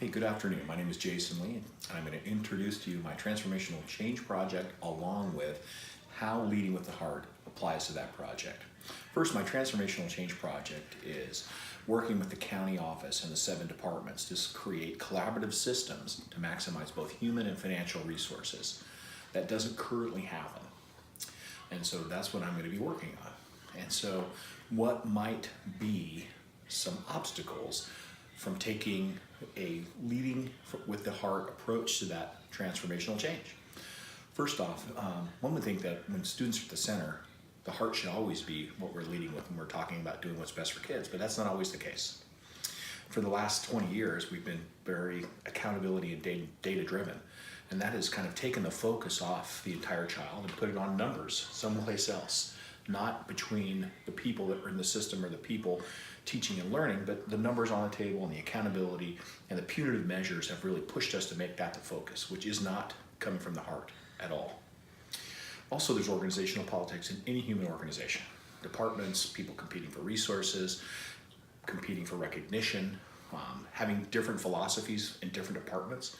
Hey, good afternoon. My name is Jason Lee, and I'm going to introduce to you my transformational change project along with how leading with the heart applies to that project. First, my transformational change project is working with the county office and the 7 departments to create collaborative systems to maximize both human and financial resources. That doesn't currently happen. And so that's what I'm going to be working on. And so what might be some obstacles from taking a leading with the heart approach to that transformational change? First off, one would think that when students are at the center, the heart should always be what we're leading with when we're talking about doing what's best for kids, but that's not always the case. For the last 20 years, we've been very accountability and data driven, and that has kind of taken the focus off the entire child and put it on numbers someplace else, not between the people that are in the system or the people teaching and learning, but the numbers on the table and the accountability and the punitive measures have really pushed us to make that the focus, which is not coming from the heart at all. Also, there's organizational politics in any human organization. Departments, people competing for resources, competing for recognition, having different philosophies in different departments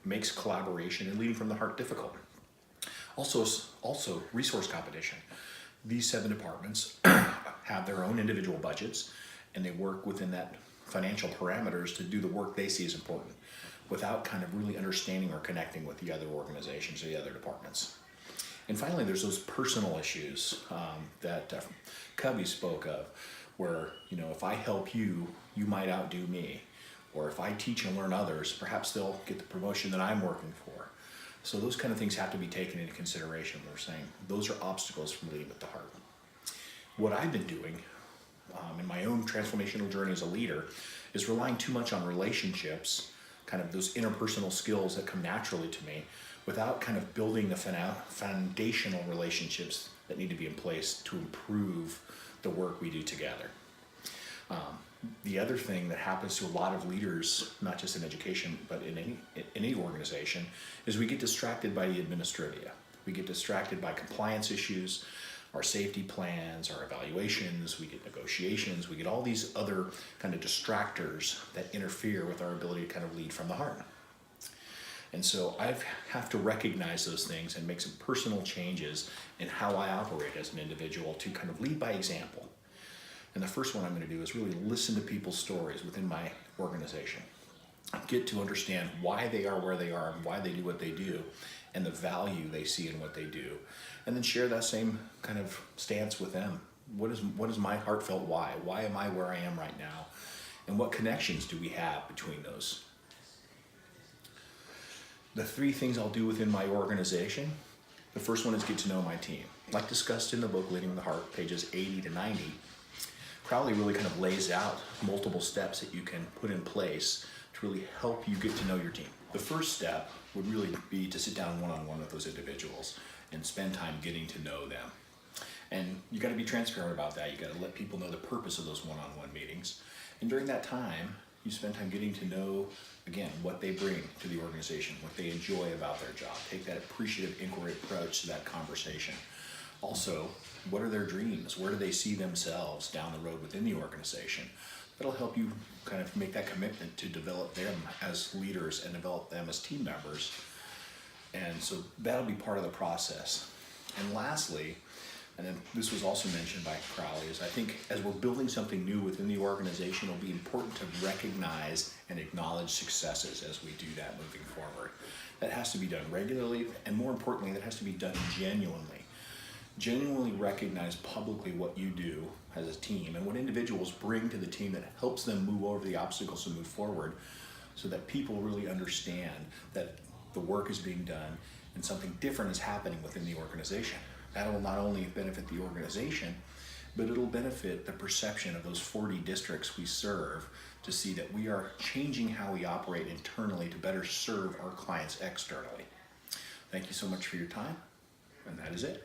makes collaboration and leading from the heart difficult. Also resource competition. These 7 departments have their own individual budgets, and they work within that financial parameters to do the work they see as important without kind of really understanding or connecting with the other organizations or the other departments. And finally, there's those personal issues that Covey spoke of, where, if I help you, you might outdo me. Or if I teach and learn others, perhaps they'll get the promotion that I'm working for. So those kind of things have to be taken into consideration. We're saying those are obstacles from leading with the heart. What I've been doing in my own transformational journey as a leader is relying too much on relationships, kind of those interpersonal skills that come naturally to me, without kind of building the foundational relationships that need to be in place to improve the work we do together. The other thing that happens to a lot of leaders, not just in education, but in any organization, is we get distracted by the administrivia. We get distracted by compliance issues, our safety plans, our evaluations, we get negotiations, we get all these other kind of distractors that interfere with our ability to kind of lead from the heart. And so I have to recognize those things and make some personal changes in how I operate as an individual to kind of lead by example. And the first one I'm going to do is really listen to people's stories within my organization. Get to understand why they are where they are and why they do what they do and the value they see in what they do. And then share that same kind of stance with them. What is my heartfelt why? Why am I where I am right now? And what connections do we have between those? The 3 things I'll do within my organization. The first one is get to know my team. Like discussed in the book, Leading with the Heart, pages 80 to 90, Crowley really kind of lays out multiple steps that you can put in place to really help you get to know your team. The first step would really be to sit down one-on-one with those individuals and spend time getting to know them. And you got to be transparent about that. You got to let people know the purpose of those one-on-one meetings. And during that time, you spend time getting to know, again, what they bring to the organization, what they enjoy about their job. Take that appreciative inquiry approach to that conversation. Also, what are their dreams? Where do they see themselves down the road within the organization? That'll help you kind of make that commitment to develop them as leaders and develop them as team members. And so that'll be part of the process. And lastly, and then this was also mentioned by Crowley, is I think as we're building something new within the organization, it'll be important to recognize and acknowledge successes as we do that moving forward. That has to be done regularly, and more importantly, that has to be done genuinely. Genuinely recognize publicly what you do as a team and what individuals bring to the team that helps them move over the obstacles and move forward, so that people really understand that the work is being done and something different is happening within the organization. That will not only benefit the organization, but it'll benefit the perception of those 40 districts we serve to see that we are changing how we operate internally to better serve our clients externally. Thank you so much for your time, and that is it.